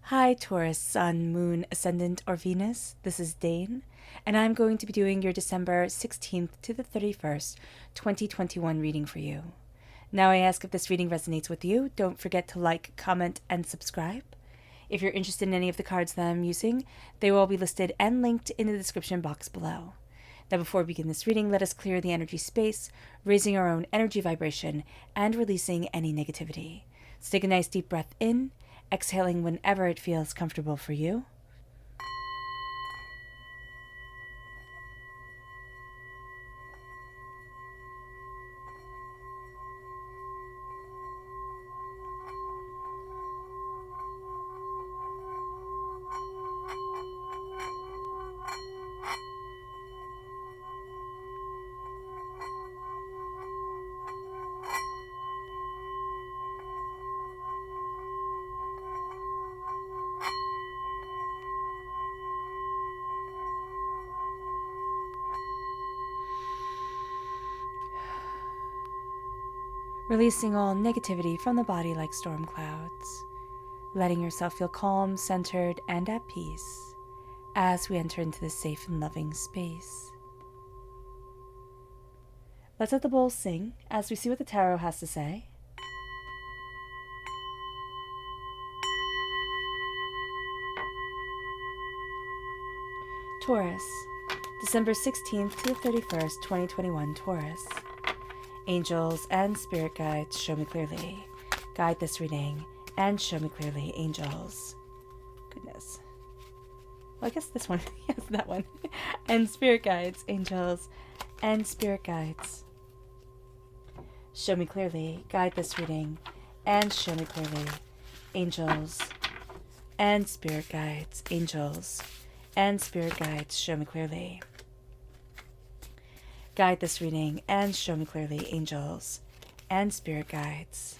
Hi Taurus, Sun, Moon, Ascendant, or Venus. This is Dane, and I'm going to be doing your December 16th to the 31st, 2021 reading for you. Now I ask if this reading resonates with you, don't forget to like, comment, and subscribe. If you're interested in any of the cards that I'm using, they will all be listed and linked in the description box below. Now before we begin this reading, let us clear the energy space, raising our own energy vibration and releasing any negativity. So take a nice deep breath in, exhaling whenever it feels comfortable for you. Releasing all negativity from the body like storm clouds, letting yourself feel calm, centered, and at peace as we enter into this safe and loving space. Let's let the bowls sing as we see what the tarot has to say. Taurus, December 16th to the 31st, 2021, Taurus. Angels and spirit guides, show me clearly. Guide this reading and show me clearly, angels. Goodness. Well, I guess this one. Yes, that one. And spirit guides, angels and spirit guides. Show me clearly. Guide this reading and show me clearly, angels and spirit guides, angels and spirit guides, show me clearly. Guide this reading and show me clearly, angels and spirit guides.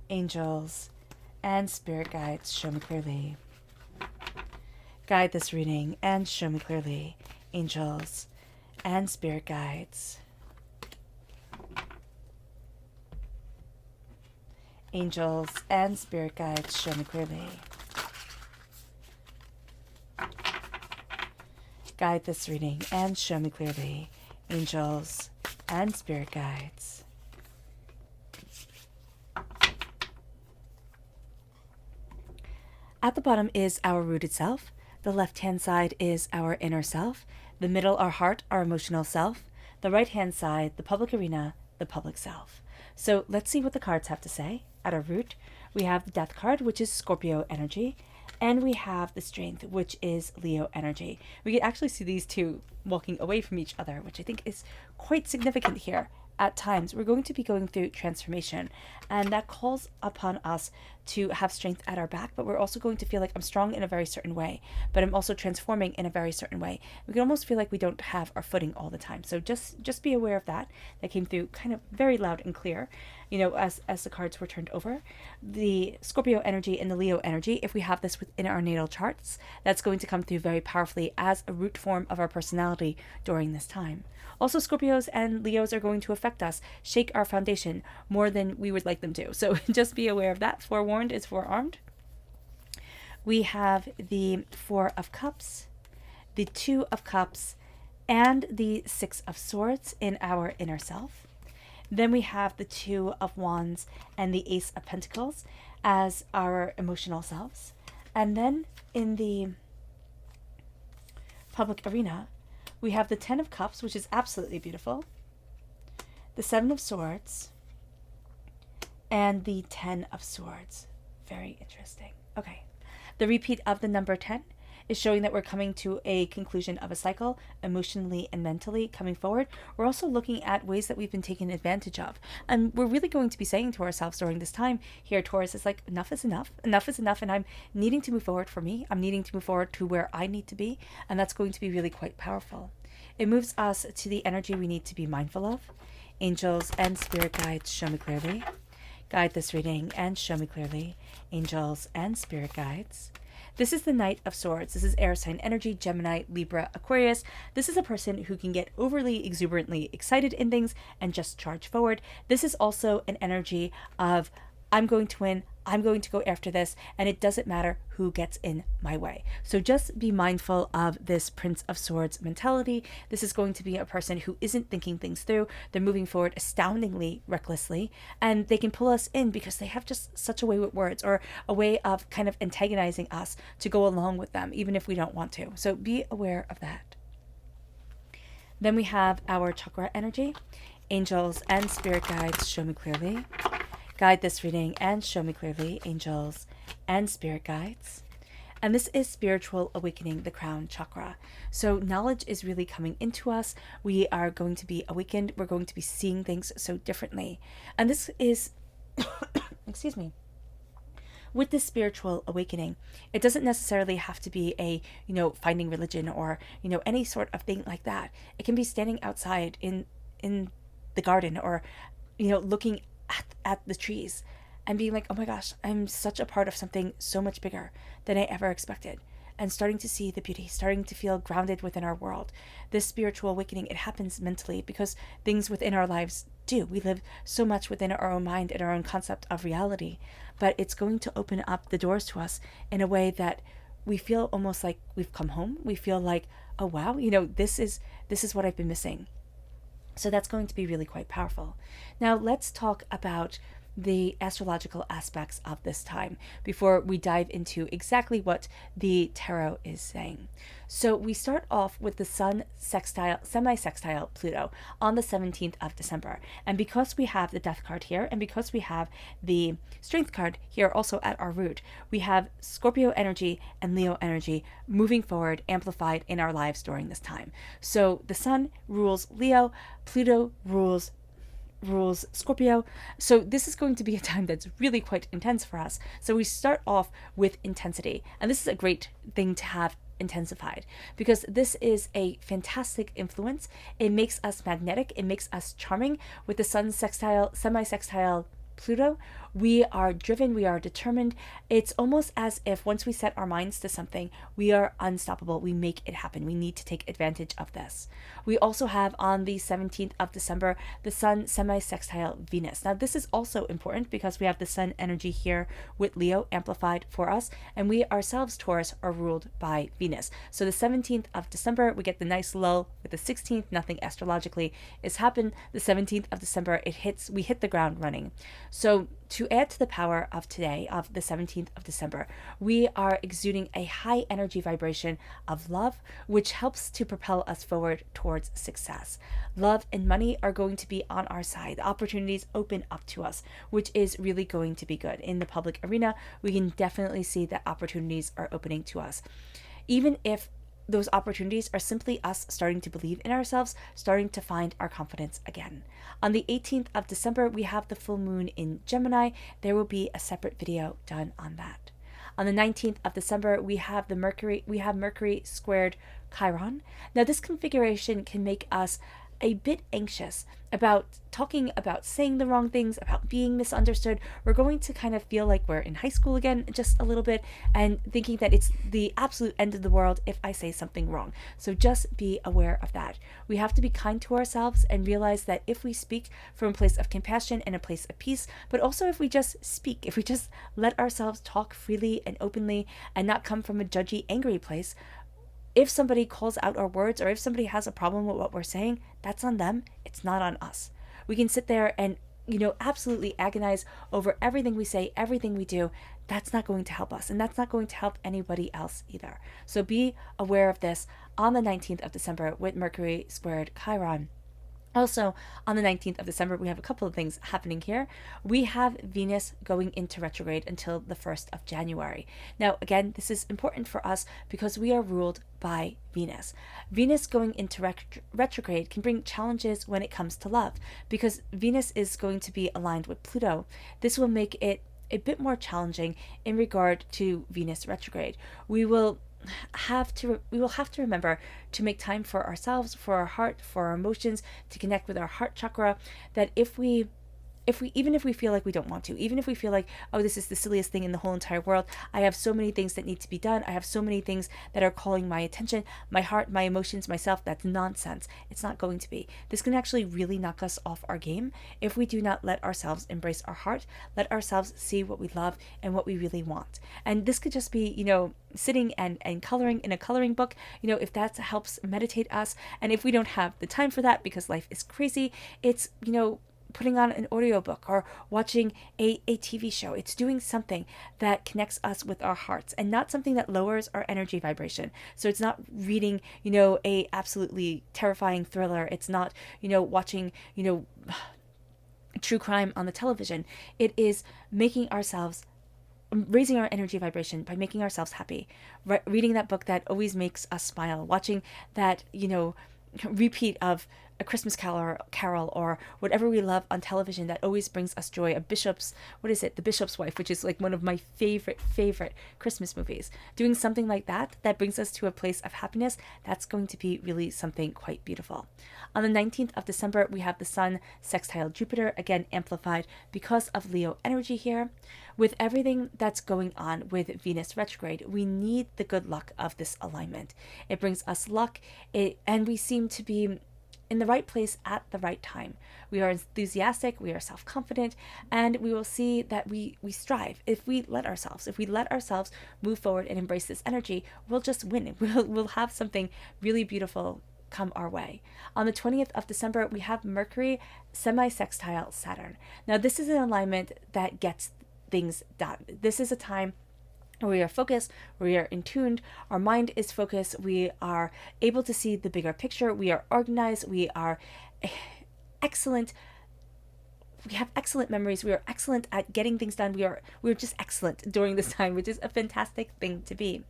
Angels and spirit guides, show me clearly. Guide this reading and show me clearly, angels and spirit guides. Angels and spirit guides, show me clearly. Guide this reading and show me clearly, angels and spirit guides. At the bottom is our rooted self. The left-hand side is our inner self. The middle, our heart, our emotional self. The right-hand side, the public arena, the public self. So let's see what the cards have to say. At our root, we have the Death card, which is Scorpio energy. And we have the Strength, which is Leo energy. We can actually see these two walking away from each other, which I think is quite significant here. At times, we're going to be going through transformation, and that calls upon us to have strength at our back, but we're also going to feel like I'm strong in a very certain way, but I'm also transforming in a very certain way. We can almost feel like we don't have our footing all the time. So just be aware of that. That came through kind of very loud and clear, you know, as the cards were turned over. The Scorpio energy and the Leo energy, if we have this within our natal charts, that's going to come through very powerfully as a root form of our personality during this time. Also, Scorpios and Leos are going to affect us, shake our foundation more than we would like them to. So just be aware of that. Forewarned is forearmed. We have the Four of Cups, the Two of Cups, and the Six of Swords in our inner self. Then we have the Two of Wands and the Ace of Pentacles as our emotional selves. And then in the public arena, we have the Ten of Cups, which is absolutely beautiful, the Seven of Swords, and the Ten of Swords. Very interesting. Okay. The repeat of the number 10 is showing that we're coming to a conclusion of a cycle, emotionally and mentally coming forward. We're also looking at ways that we've been taken advantage of. And we're really going to be saying to ourselves during this time here, Taurus, is like, enough is enough. Enough is enough. And I'm needing to move forward for me. I'm needing to move forward to where I need to be. And that's going to be really quite powerful. It moves us to the energy we need to be mindful of. Angels and spirit guides, show me clearly. Guide this reading and show me clearly, angels and spirit guides. This is the Knight of Swords. This is air sign energy, Gemini, Libra, Aquarius. This is a person who can get overly exuberantly excited in things and just charge forward. This is also an energy of, I'm going to win, I'm going to go after this, and it doesn't matter who gets in my way. So just be mindful of this Prince of Swords mentality. This is going to be a person who isn't thinking things through. They're moving forward astoundingly recklessly, and they can pull us in because they have just such a way with words, or a way of kind of antagonizing us to go along with them, even if we don't want to. So be aware of that. Then we have our chakra energy. Angels and spirit guides, show me clearly. Guide this reading and show me clearly, angels and spirit guides. And this is spiritual awakening, the crown chakra. So knowledge is really coming into us. We are going to be awakened. We're going to be seeing things so differently. And this is, excuse me, with this spiritual awakening, it doesn't necessarily have to be a, finding religion or, any sort of thing like that. It can be standing outside in the garden, or, looking at the trees and being like, oh my gosh, I'm such a part of something so much bigger than I ever expected. And starting to see the beauty, starting to feel grounded within our world. This spiritual awakening, it happens mentally because things within our lives do. We live so much within our own mind and our own concept of reality. But it's going to open up the doors to us in a way that we feel almost like we've come home. We feel like, oh wow, this is what I've been missing. So that's going to be really quite powerful. Now let's talk about the astrological aspects of this time before we dive into exactly what the tarot is saying. So we start off with the Sun semi-sextile Pluto on the 17th of December. And because we have the Death card here, and because we have the Strength card here also at our root, we have Scorpio energy and Leo energy moving forward, amplified in our lives during this time. So the Sun rules Leo, Pluto rules Scorpio. So this is going to be a time that's really quite intense for us. So we start off with intensity. And this is a great thing to have intensified, because this is a fantastic influence. It makes us magnetic. It makes us charming. With the Sun semi-sextile Pluto, we are driven, we are determined. It's almost as if once we set our minds to something, we are unstoppable. We make it happen. We need to take advantage of this. We also have on the 17th of December, the Sun semi-sextile Venus. Now this is also important because we have the Sun energy here with Leo amplified for us, and we ourselves, Taurus, are ruled by Venus. So the 17th of December, we get the nice lull. With the 16th, nothing astrologically is happened. The 17th of December, we hit the ground running. So to add to the power of today, of the 17th of December, we are exuding a high energy vibration of love, which helps to propel us forward towards success. Love and money are going to be on our side. The opportunities open up to us, which is really going to be good. In the public arena, we can definitely see that opportunities are opening to us. Even if those opportunities are simply us starting to believe in ourselves, starting to find our confidence again. On the 18th of December, we have the full moon in Gemini. There will be a separate video done on that. On the 19th of December, we have Mercury squared Chiron. Now this configuration can make us a bit anxious about talking about saying the wrong things, about being misunderstood. We're going to kind of feel like we're in high school again, just a little bit, and thinking that it's the absolute end of the world if I say something wrong. So just be aware of that. We have to be kind to ourselves and realize that if we speak from a place of compassion and a place of peace, but also if we just speak, if we just let ourselves talk freely and openly and not come from a judgy, angry place, if somebody calls out our words, or if somebody has a problem with what we're saying, that's on them. It's not on us. We can sit there and, absolutely agonize over everything we say, everything we do. That's not going to help us, and that's not going to help anybody else either. So be aware of this on the 19th of December with Mercury squared Chiron. Also, on the 19th of December, we have a couple of things happening here. We have Venus going into retrograde until the 1st of January. Now, again, this is important for us because we are ruled by Venus. Venus going into retrograde can bring challenges when it comes to love, because Venus is going to be aligned with Pluto. This will make it a bit more challenging in regard to Venus retrograde. We will have to remember to make time for ourselves, for our heart, for our emotions, to connect with our heart chakra. That if we even if we feel like we don't want to, even if we feel like, oh, this is the silliest thing in the whole entire world, I have so many things that need to be done, I have so many things that are calling my attention, my heart, my emotions, myself, that's nonsense. It's not going to be. This can actually really knock us off our game if we do not let ourselves embrace our heart, let ourselves see what we love and what we really want. And this could just be, sitting and coloring in a coloring book, if that helps meditate us. And if we don't have the time for that because life is crazy, it's, putting on an audiobook or watching a TV show. It's doing something that connects us with our hearts and not something that lowers our energy vibration. So it's not reading, a absolutely terrifying thriller. It's not, watching, true crime on the television. It is raising our energy vibration by making ourselves happy. Reading that book that always makes us smile. Watching that, repeat of A Christmas Carol or whatever we love on television that always brings us joy. The Bishop's Wife, which is like one of my favorite Christmas movies. Doing something like that brings us to a place of happiness, that's going to be really something quite beautiful. On the 19th of December, we have the Sun sextile Jupiter, again amplified because of Leo energy here. With everything that's going on with Venus retrograde, we need the good luck of this alignment. It brings us luck, and we seem to be in the right place at the right time. We are enthusiastic, we are self-confident, and we will see that we strive. If we let ourselves move forward and embrace this energy, we'll just win. We'll have something really beautiful come our way. On the 20th of December, we have Mercury semi-sextile Saturn. Now, this is an alignment that gets things done. This is a time where we are focused, we are in tuned, our mind is focused, we are able to see the bigger picture, we are organized, we are excellent, we have excellent memories, we are excellent at getting things done, we're just excellent during this time, which is a fantastic thing to be.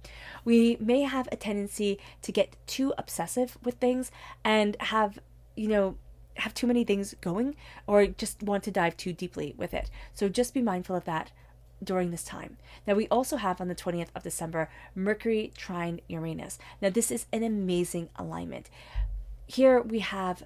We may have a tendency to get too obsessive with things and have too many things going, or just want to dive too deeply with it. So just be mindful of that during this time. Now, we also have on the 20th of December, Mercury trine Uranus. Now, this is an amazing alignment. Here we have,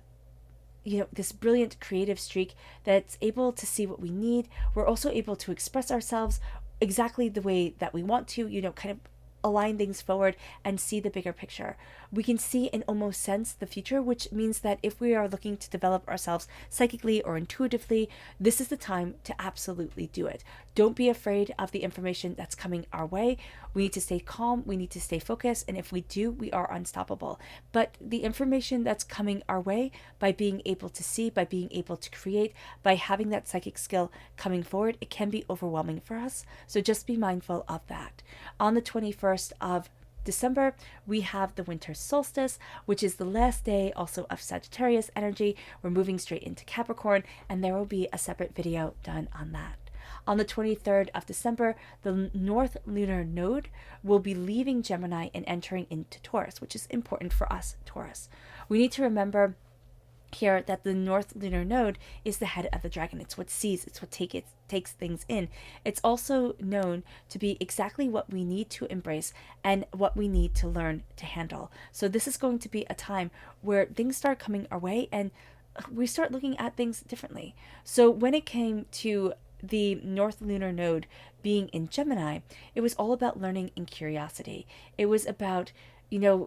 this brilliant creative streak that's able to see what we need. We're also able to express ourselves exactly the way that we want to, kind of align things forward and see the bigger picture. We can see and almost sense the future, which means that if we are looking to develop ourselves psychically or intuitively, this is the time to absolutely do it. Don't be afraid of the information that's coming our way. We need to stay calm, we need to stay focused, and if we do, we are unstoppable. But the information that's coming our way, by being able to see, by being able to create, by having that psychic skill coming forward, it can be overwhelming for us. So just be mindful of that. On the 21st of December, we have the winter solstice, which is the last day also of Sagittarius energy. We're moving straight into Capricorn, and there will be a separate video done on that. On the 23rd of December, the North Lunar Node will be leaving Gemini and entering into Taurus, which is important for us, Taurus. We need to remember here that the North Lunar Node is the head of the dragon. It's what sees, it's what takes things in. It's also known to be exactly what we need to embrace and what we need to learn to handle. So this is going to be a time where things start coming our way and we start looking at things differently. So when it came to the North Lunar Node being in Gemini, it was all about learning and curiosity. It was about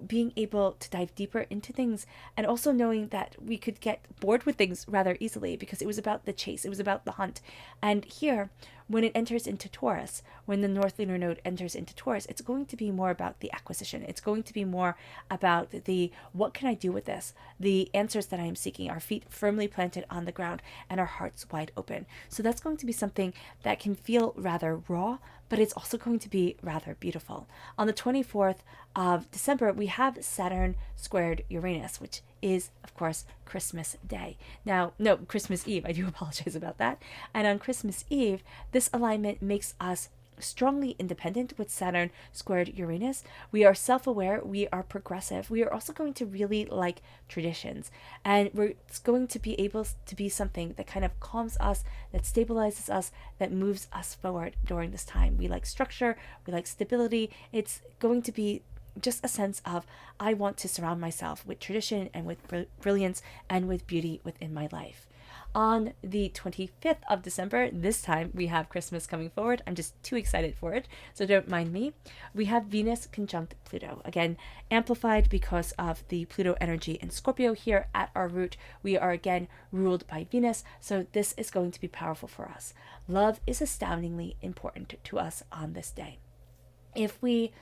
being able to dive deeper into things, and also knowing that we could get bored with things rather easily because it was about the chase, it was about the hunt. And here, when it enters into Taurus, when the North Lunar Node enters into Taurus, it's going to be more about the acquisition. It's going to be more about the, what can I do with this? The answers that I am seeking, our feet firmly planted on the ground and our hearts wide open. So that's going to be something that can feel rather raw, but it's also going to be rather beautiful. On the 24th of December, we have Saturn squared Uranus, which is, of course, Christmas Day. Now, no, Christmas Eve. I do apologize about that. And on Christmas Eve, this alignment makes us strongly independent with Saturn squared Uranus. We are self-aware, we are progressive, we are also going to really like traditions, and it's going to be able to be something that kind of calms us, that stabilizes us, that moves us forward during this time. We like structure, we like stability. It's going to be just a sense of, I want to surround myself with tradition and with brilliance and with beauty within my life. On the 25th of December, this time we have Christmas coming forward. I'm just too excited for it, so don't mind me. We have Venus conjunct Pluto. Again, amplified because of the Pluto energy in Scorpio here at our root. We are again ruled by Venus, so this is going to be powerful for us. Love is astoundingly important to us on this day. If we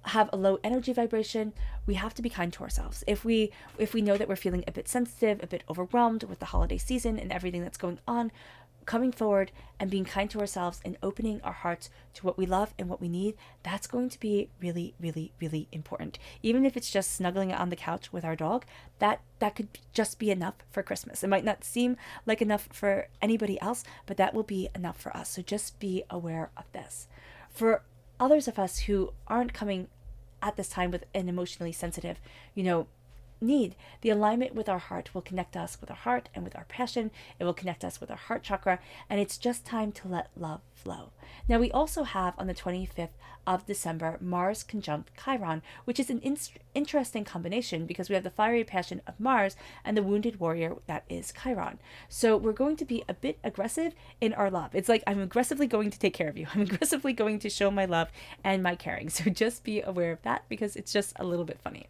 have a low energy vibration, we have to be kind to ourselves. If we know that we're feeling a bit sensitive, a bit overwhelmed with the holiday season and everything that's going on, coming forward and being kind to ourselves and opening our hearts to what we love and what we need, that's going to be really, really, really important. Even if it's just snuggling on the couch with our dog, that could just be enough for Christmas. It might not seem like enough for anybody else, but that will be enough for us. So just be aware of this. For others of us who aren't coming at this time with an emotionally sensitive, need, the alignment with our heart will connect us with our heart and with our passion. It will connect us with our heart chakra, and it's just time to let love flow. Now, we also have on the 25th of December, Mars conjunct Chiron, which is an interesting combination because we have the fiery passion of Mars and the wounded warrior that is Chiron. So we're going to be a bit aggressive in our love. It's like I'm aggressively going to take care of you. I'm aggressively going to show my love and my caring. So just be aware of that because it's just a little bit funny.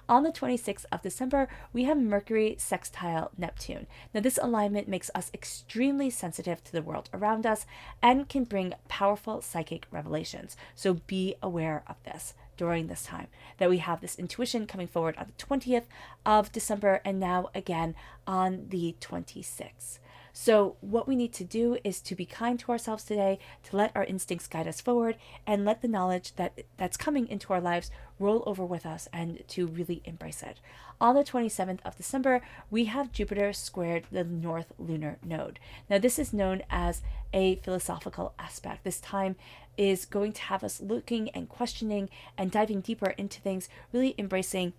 On the 26th of December, we have Mercury sextile Neptune. Now, this alignment makes us extremely sensitive to the world around us and can bring powerful psychic revelations. So be aware of this during this time, that we have this intuition coming forward on the 20th of December and now again on the 26th. So what we need to do is to be kind to ourselves today, to let our instincts guide us forward, and let the knowledge that's coming into our lives roll over with us and to really embrace it. On the 27th of December, we have Jupiter squared the North Lunar Node. Now, this is known as a philosophical aspect. This time is going to have us looking and questioning and diving deeper into things, really embracing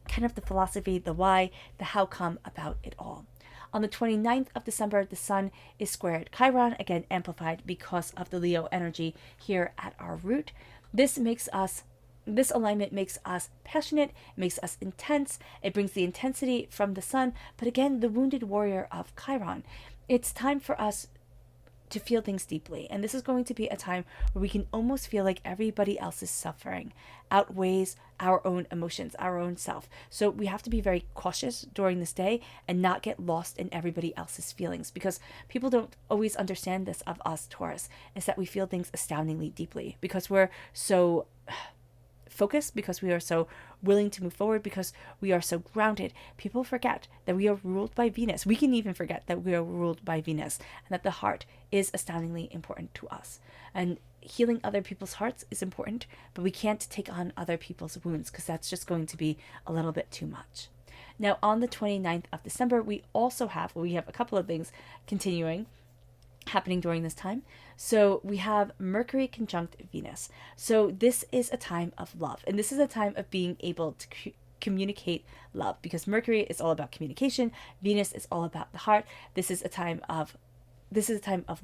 kind of the philosophy, the why, the how come about it all. On the 29th of December, the Sun is squared Chiron, again amplified because of the Leo energy here at our root. This alignment makes us passionate, makes us intense. It brings the intensity from the Sun, but again, the wounded warrior of Chiron. It's time for us to feel things deeply. And this is going to be a time where we can almost feel like everybody else's suffering outweighs our own emotions, our own self. So we have to be very cautious during this day and not get lost in everybody else's feelings, because people don't always understand this of us, Taurus, is that we feel things astoundingly deeply because we're so focused, because we are so willing to move forward, because we are so grounded. People forget that we are ruled by Venus. We can even forget that we are ruled by Venus and that the heart is astoundingly important to us. And healing other people's hearts is important, but we can't take on other people's wounds because that's just going to be a little bit too much. Now, on the 29th of December, we have a couple of things continuing happening during this time. So we have Mercury conjunct Venus. So this is a time of love, and this is a time of being able to communicate love, because Mercury is all about communication, Venus is all about the heart. This is a time of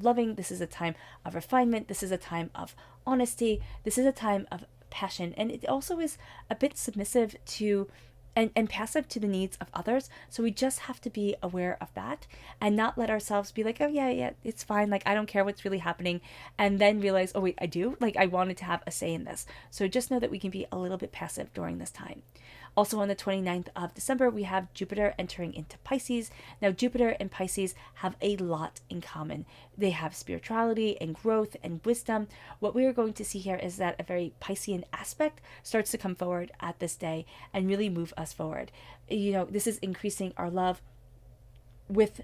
loving. This is a time of refinement. This is a time of honesty. This is a time of passion, and it also is a bit submissive to and passive to the needs of others. So we just have to be aware of that and not let ourselves be like, oh yeah, it's fine. Like, I don't care what's really happening. And then realize, oh wait, I do. Like, I wanted to have a say in this. So just know that we can be a little bit passive during this time. Also on the 29th of December, we have Jupiter entering into Pisces. Now, Jupiter and Pisces have a lot in common. They have spirituality and growth and wisdom. What we are going to see here is that a very Piscean aspect starts to come forward at this day and really move us forward. This is increasing our love with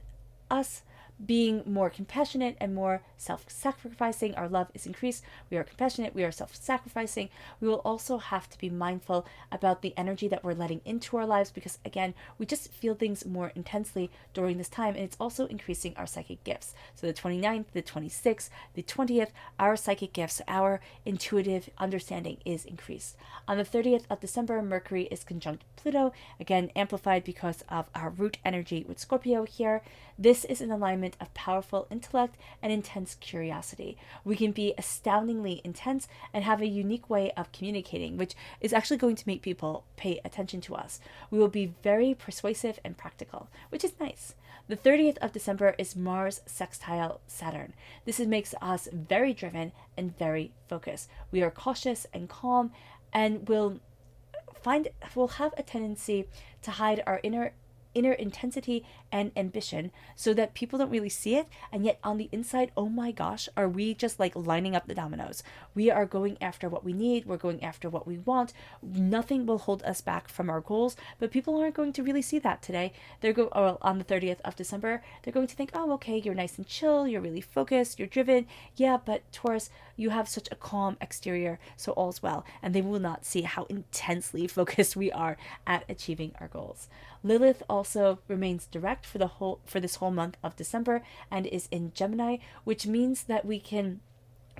us being more compassionate and more self-sacrificing. Our love is increased. We are compassionate. We are self-sacrificing. We will also have to be mindful about the energy that we're letting into our lives, because again, we just feel things more intensely during this time, and it's also increasing our psychic gifts. So the 29th, the 26th, the 20th, our psychic gifts, our intuitive understanding is increased. On the 30th of December, Mercury is conjunct Pluto, again amplified because of our root energy with Scorpio here. This is an alignment embodiment of powerful intellect and intense curiosity. We can be astoundingly intense and have a unique way of communicating, which is actually going to make people pay attention to us. We will be very persuasive and practical, which is nice. The 30th of December is Mars sextile Saturn. This makes us very driven and very focused. We are cautious and calm, and we'll have a tendency to hide our inner intensity and ambition so that people don't really see it, and yet on the inside, oh my gosh, are we just like lining up the dominoes. We are going after what we need, we're going after what we want. Nothing will hold us back from our goals, but people aren't going to really see that today. On the 30th of December, they're going to think, oh, okay, you're nice and chill, you're really focused, you're driven. Yeah, but Taurus, you have such a calm exterior, so all's well, and they will not see how intensely focused we are at achieving our goals. Lilith also remains direct for this whole month of December and is in Gemini, which means that we can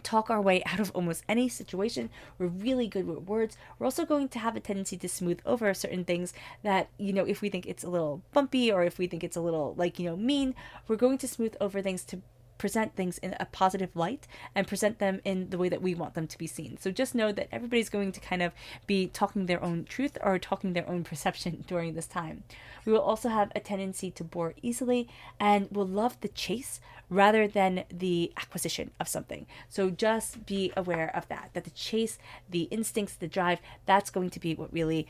talk our way out of almost any situation. We're really good with words. We're also going to have a tendency to smooth over certain things that, if we think it's a little bumpy or if we think it's a little mean, we're going to smooth over things to present things in a positive light and present them in the way that we want them to be seen. So just know that everybody's going to kind of be talking their own truth or talking their own perception during this time. We will also have a tendency to bore easily and will love the chase rather than the acquisition of something. So just be aware of that the chase, the instincts, the drive, that's going to be what really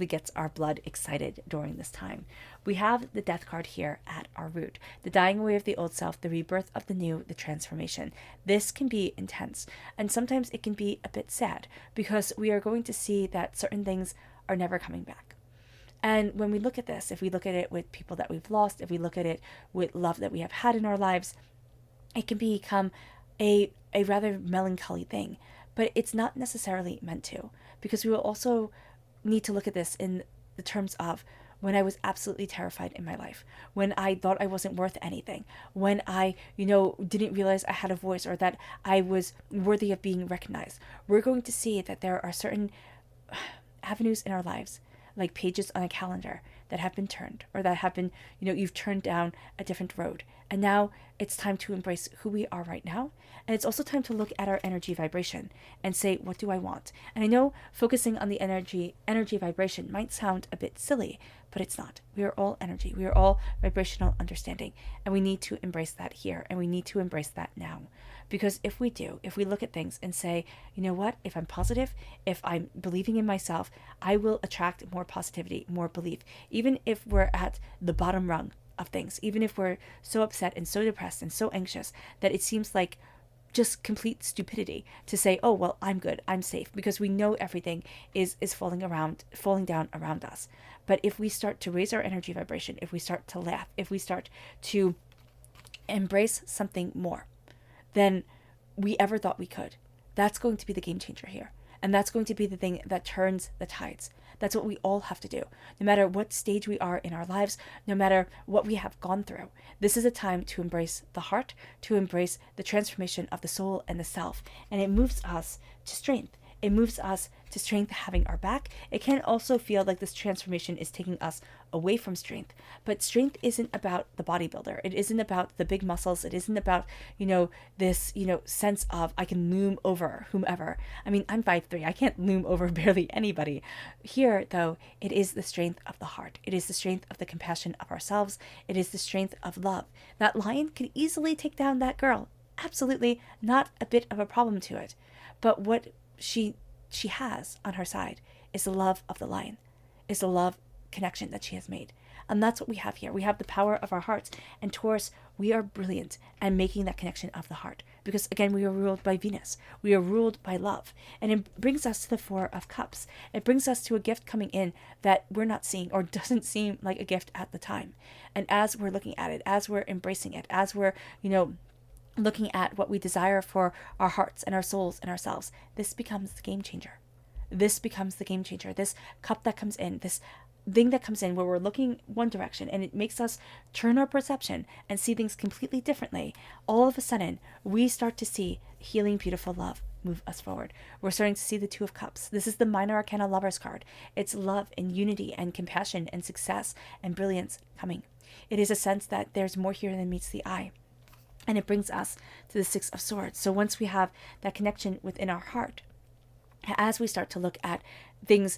gets our blood excited during this time. We have the death card here at our root, the dying away of the old self, the rebirth of the new, the transformation. This can be intense, and sometimes it can be a bit sad because we are going to see that certain things are never coming back. And when we look at this, if we look at it with people that we've lost, if we look at it with love that we have had in our lives, it can become a rather melancholy thing. But it's not necessarily meant to, because we will also need to look at this in the terms of when I was absolutely terrified in my life, when I thought I wasn't worth anything, when I, didn't realize I had a voice or that I was worthy of being recognized. We're going to see that there are certain avenues in our lives, like pages on a calendar, that have been turned, or that have been, you've turned down a different road. And now it's time to embrace who we are right now. And it's also time to look at our energy vibration and say, what do I want? And I know focusing on the energy vibration might sound a bit silly, but it's not. We are all energy. We are all vibrational understanding. And we need to embrace that here. And we need to embrace that now. Because if we look at things and say, you know what, if I'm positive, if I'm believing in myself, I will attract more positivity, more belief. Even if we're at the bottom rung of things, even if we're so upset and so depressed and so anxious that it seems like just complete stupidity to say, oh, well, I'm good, I'm safe, because we know everything is falling down around us. But if we start to raise our energy vibration, if we start to laugh, if we start to embrace something more than we ever thought we could, that's going to be the game changer here. And that's going to be the thing that turns the tides. That's what we all have to do. No matter what stage we are in our lives, no matter what we have gone through, this is a time to embrace the heart, to embrace the transformation of the soul and the self. And it moves us to strength. It moves us to strength having our back. It can also feel like this transformation is taking us away from strength. But strength isn't about the bodybuilder. It isn't about the big muscles. It isn't about, this, sense of I can loom over whomever. I mean, I'm 5'3". I can't loom over barely anybody. Here, though, it is the strength of the heart. It is the strength of the compassion of ourselves. It is the strength of love. That lion could easily take down that girl. Absolutely not a bit of a problem to it. But what she has on her side is the love of the lion, is the love connection that she has made. And that's what we have here. We have the power of our hearts. And Taurus, we are brilliant at making that connection of the heart. Because again, we are ruled by Venus. We are ruled by love. And it brings us to the Four of Cups. It brings us to a gift coming in that we're not seeing or doesn't seem like a gift at the time. And as we're looking at it, as we're embracing it, as we're, looking at what we desire for our hearts and our souls and ourselves, this becomes the game changer. This becomes the game changer. This cup that comes in, this thing that comes in where we're looking one direction and it makes us turn our perception and see things completely differently. All of a sudden, we start to see healing, beautiful love move us forward. We're starting to see the Two of Cups. This is the minor arcana Lover's card. It's love and unity and compassion and success and brilliance coming. It is a sense that there's more here than meets the eye. And it brings us to the Six of Swords. So once we have that connection within our heart, as we start to look at things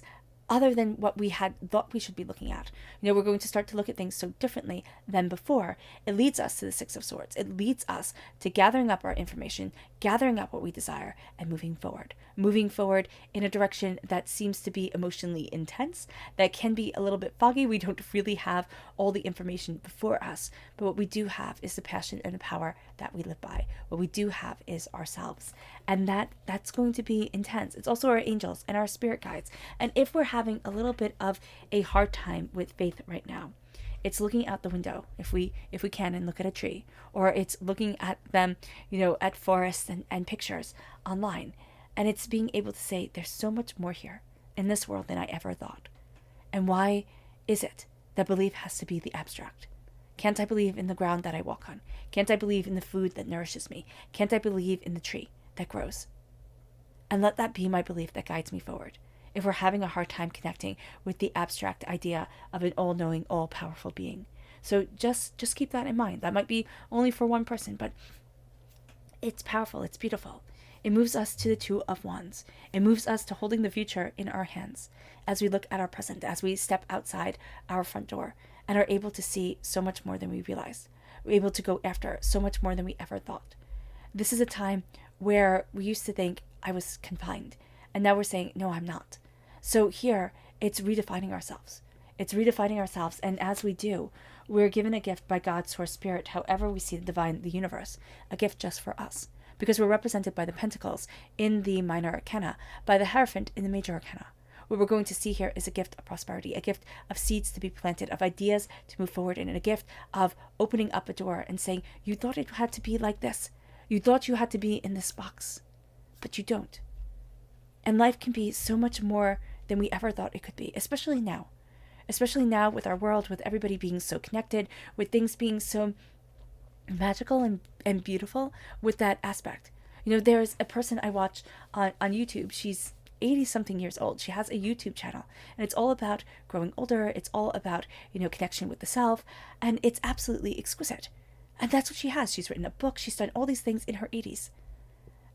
other than what we had thought we should be looking at, we're going to start to look at things so differently than before. It leads us to the Six of Swords. It leads us to gathering up our information, gathering up what we desire, and moving forward in a direction that seems to be emotionally intense, that can be a little bit foggy. We don't really have all the information before us, but what we do have is the passion and the power that we live by. What we do have is ourselves, and that's going to be intense. It's also our angels and our spirit guides. And if we're having a little bit of a hard time with faith right now, it's looking out the window, if we can, and look at a tree, or it's looking at them, at forests and pictures online. And it's being able to say, there's so much more here in this world than I ever thought. And why is it that belief has to be the abstract? Can't I believe in the ground that I walk on? Can't I believe in the food that nourishes me? Can't I believe in the tree that grows? And let that be my belief that guides me forward. If we're having a hard time connecting with the abstract idea of an all-knowing, all-powerful being. So just keep that in mind. That might be only for one person, but it's powerful, it's beautiful. It moves us to the Two of Wands. It moves us to holding the future in our hands as we look at our present, as we step outside our front door and are able to see so much more than we realized. We're able to go after so much more than we ever thought. This is a time where we used to think I was confined, and now we're saying, no, I'm not. So here, it's redefining ourselves. It's redefining ourselves, and as we do, we're given a gift by God's source spirit, however we see the divine, the universe, a gift just for us. Because we're represented by the Pentacles in the minor arcana, by the Hierophant in the major arcana. What we're going to see here is a gift of prosperity, a gift of seeds to be planted, of ideas to move forward in, and a gift of opening up a door and saying, you thought it had to be like this. You thought you had to be in this box, but you don't. And life can be so much more than we ever thought it could be, especially now. Especially now with our world, with everybody being so connected, with things being so magical and beautiful with that aspect. There's a person I watch on YouTube. She's 80-something years old. She has a YouTube channel, and it's all about growing older. It's all about, connection with the self, and it's absolutely exquisite. And that's what she has. She's written a book. She's done all these things in her 80s.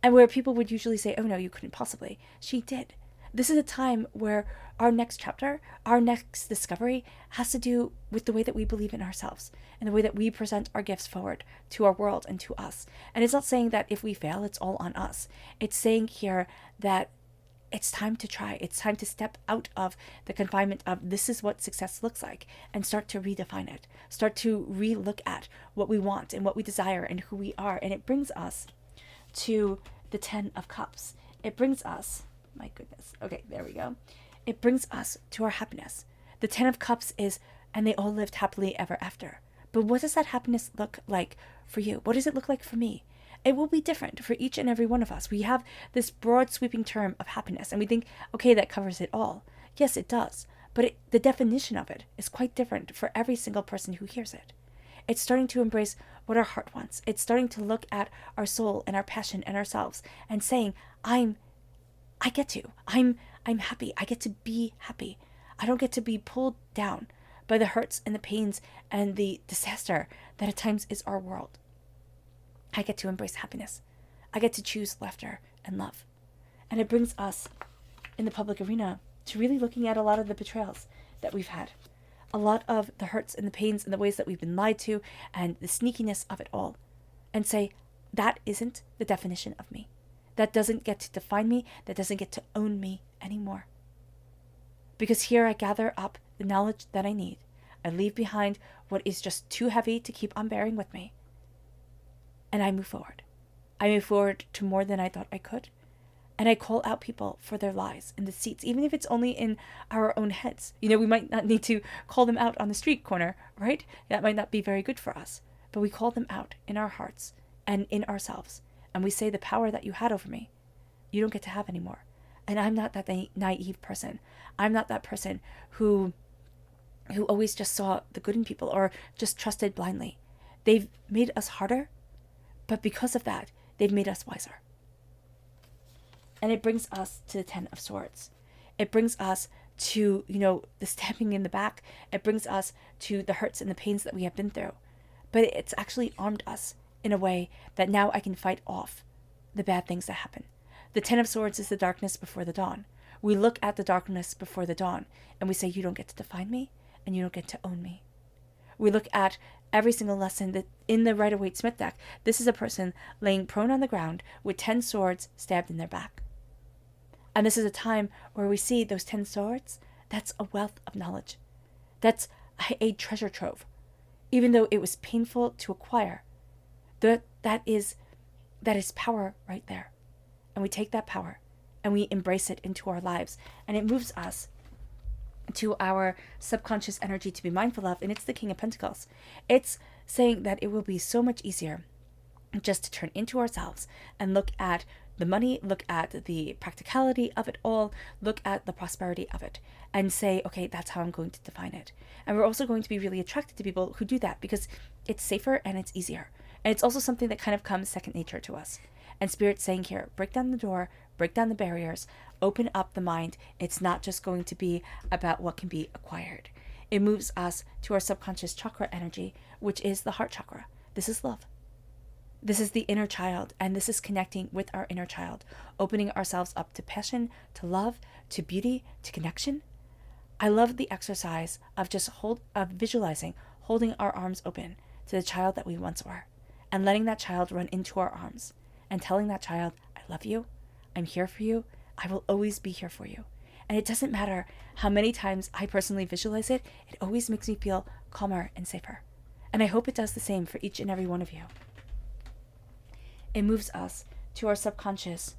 And where people would usually say, oh no, you couldn't possibly, she did. This is a time where our next chapter, our next discovery has to do with the way that we believe in ourselves and the way that we present our gifts forward to our world and to us. And it's not saying that if we fail, it's all on us. It's saying here that it's time to try. It's time to step out of the confinement of this is what success looks like and start to redefine it. Start to re-look at what we want and what we desire and who we are. And it brings us to the Ten of Cups. It brings us, my goodness. Okay, there we go. It brings us to our happiness. The Ten of Cups is, and they all lived happily ever after. But what does that happiness look like for you? What does it look like for me? It will be different for each and every one of us. We have this broad sweeping term of happiness, and we think, okay, that covers it all. Yes, it does. But the definition of it is quite different for every single person who hears it. It's starting to embrace what our heart wants. It's starting to look at our soul and our passion and ourselves and saying, I'm happy. I get to be happy. I don't get to be pulled down by the hurts and the pains and the disaster that at times is our world. I get to embrace happiness. I get to choose laughter and love. And it brings us in the public arena to really looking at a lot of the betrayals that we've had. A lot of the hurts and the pains and the ways that we've been lied to and the sneakiness of it all. And say, that isn't the definition of me. That doesn't get to define me. That doesn't get to own me anymore. Because here I gather up the knowledge that I need. I leave behind what is just too heavy to keep on bearing with me. And I move forward. I move forward to more than I thought I could. And I call out people for their lies and deceits, even if it's only in our own heads. We might not need to call them out on the street corner, right? That might not be very good for us. But we call them out in our hearts and in ourselves. And we say, the power that you had over me, you don't get to have anymore. And I'm not that naive person. I'm not that person who always just saw the good in people or just trusted blindly. They've made us harder, but because of that, they've made us wiser. And it brings us to the Ten of Swords. It brings us to, the stabbing in the back. It brings us to the hurts and the pains that we have been through. But it's actually armed us in a way that now I can fight off the bad things that happen. The Ten of Swords is the darkness before the dawn. We look at the darkness before the dawn and we say, you don't get to define me and you don't get to own me. We look at every single lesson that in the Rider-Waite-Smith deck, this is a person laying prone on the ground with 10 swords stabbed in their back. And this is a time where we see those 10 swords. That's a wealth of knowledge. That's a treasure trove. Even though it was painful to acquire, that is power right there. And we take that power and we embrace it into our lives. And it moves us to our subconscious energy to be mindful of. And it's the King of Pentacles. It's saying that it will be so much easier just to turn into ourselves and look at the money, look at the practicality of it all, look at the prosperity of it, and say, okay, that's how I'm going to define it. And we're also going to be really attracted to people who do that because it's safer and it's easier. And it's also something that kind of comes second nature to us. And Spirit's saying here, break down the door, break down the barriers, open up the mind. It's not just going to be about what can be acquired. It moves us to our subconscious chakra energy, which is the heart chakra. This is love. This is the inner child, and this is connecting with our inner child, opening ourselves up to passion, to love, to beauty, to connection. I love the exercise of visualizing, holding our arms open to the child that we once were, and letting that child run into our arms, and telling that child, I love you, I'm here for you, I will always be here for you. And it doesn't matter how many times I personally visualize it, it always makes me feel calmer and safer. And I hope it does the same for each and every one of you. It moves us to our subconscious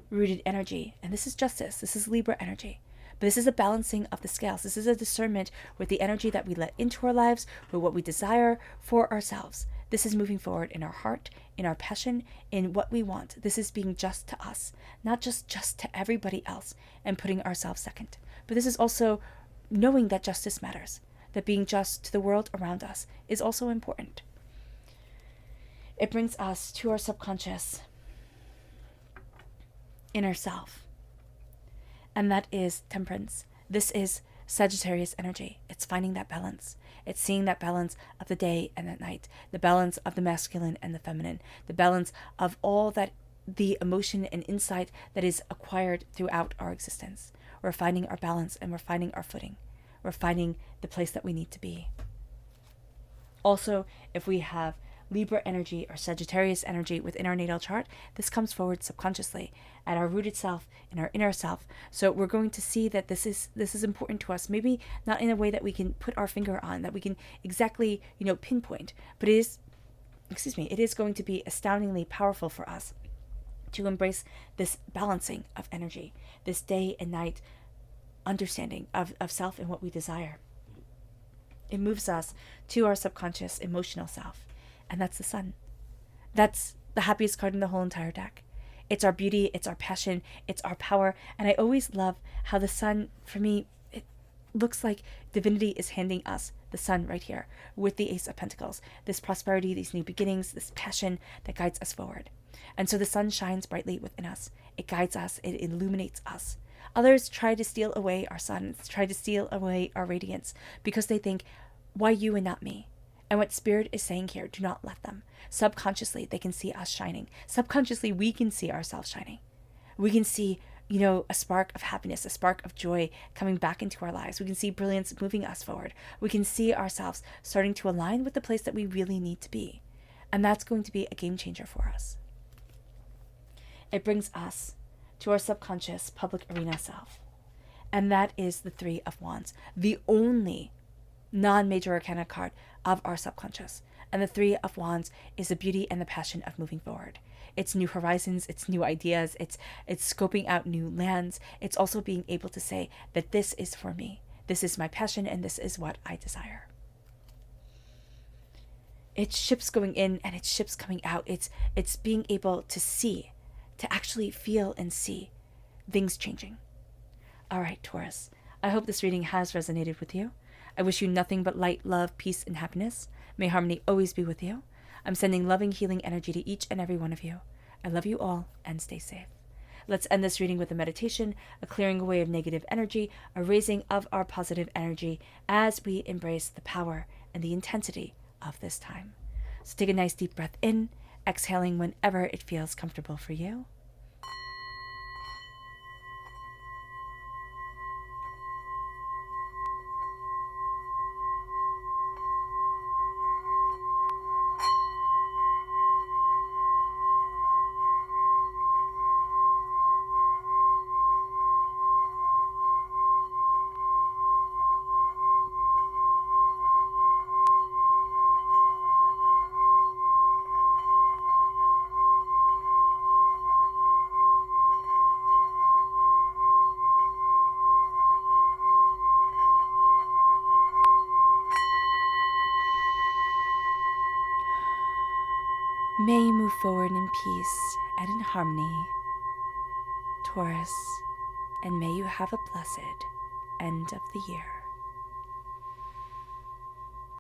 rooted energy. And this is justice. This is Libra energy. But this is a balancing of the scales. This is a discernment with the energy that we let into our lives, with what we desire for ourselves. This is moving forward in our heart, in our passion, in what we want. This is being just to us, not just to everybody else and putting ourselves second. But this is also knowing that justice matters, that being just to the world around us is also important. It brings us to our subconscious inner self. And that is temperance. This is Sagittarius energy. It's finding that balance. It's seeing that balance of the day and at night, the balance of the masculine and the feminine, the balance of all that the emotion and insight that is acquired throughout our existence. We're finding our balance and we're finding our footing. We're finding the place that we need to be. Also, if we have Libra energy or Sagittarius energy within our natal chart, this comes forward subconsciously at our rooted self, in our inner self. So we're going to see that this is important to us, maybe not in a way that we can put our finger on, that we can exactly, pinpoint, but it is going to be astoundingly powerful for us to embrace this balancing of energy, this day and night understanding of self and what we desire. It moves us to our subconscious emotional self. And that's the sun. That's the happiest card in the whole entire deck. It's our beauty, it's our passion, it's our power. And I always love how the sun, for me, it looks like divinity is handing us the sun right here with the Ace of Pentacles. This prosperity, these new beginnings, this passion that guides us forward. And so the sun shines brightly within us. It guides us, it illuminates us. Others try to steal away our sun, try to steal away our radiance because they think, why you and not me? And what Spirit is saying here, do not let them. Subconsciously, they can see us shining. Subconsciously, we can see ourselves shining. We can see, a spark of happiness, a spark of joy coming back into our lives. We can see brilliance moving us forward. We can see ourselves starting to align with the place that we really need to be. And that's going to be a game changer for us. It brings us to our subconscious public arena self. And that is the Three of Wands, the only non-major arcana card of our subconscious. And the Three of Wands is the beauty and the passion of moving forward. It's new horizons, it's new ideas, it's scoping out new lands. It's also being able to say that this is for me. This is my passion and this is what I desire. It's ships going in and it's ships coming out. It's being able to see, to actually feel and see things changing. All right, Taurus, I hope this reading has resonated with you. I wish you nothing but light, love, peace, and happiness. May harmony always be with you. I'm sending loving, healing energy to each and every one of you. I love you all, and stay safe. Let's end this reading with a meditation, a clearing away of negative energy, a raising of our positive energy as we embrace the power and the intensity of this time. So take a nice deep breath in, exhaling whenever it feels comfortable for you. May you move forward in peace and in harmony, Taurus, and may you have a blessed end of the year.